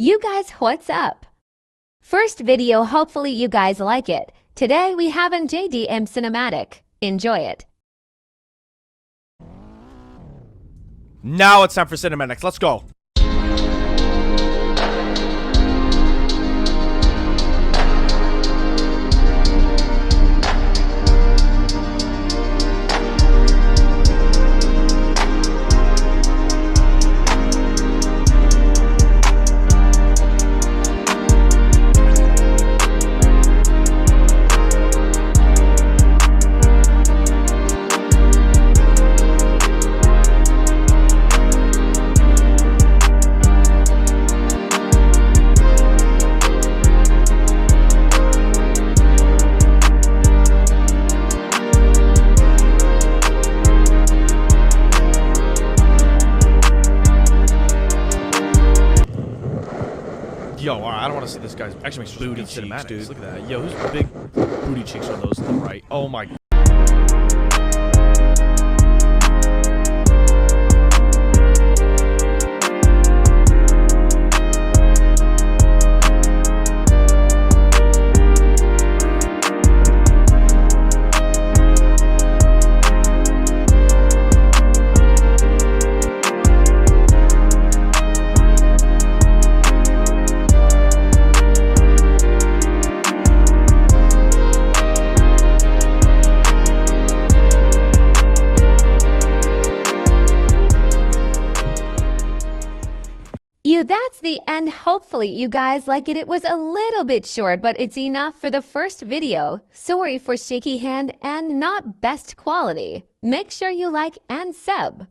You guys, what's up? First video, hopefully you guys like it. Today we have an JDM cinematic. Enjoy it. Now it's time for cinematics. Let's go. Yo, alright, I don't want to see this guy's actually makes booty cheeks, dude. Look at that. Yo, whose big booty cheeks are those to the right? Oh my. That's the end. Hopefully you guys like it. It was a little bit short, but it's enough for the first video. Sorry for shaky hand and not best quality. Make sure you like and sub.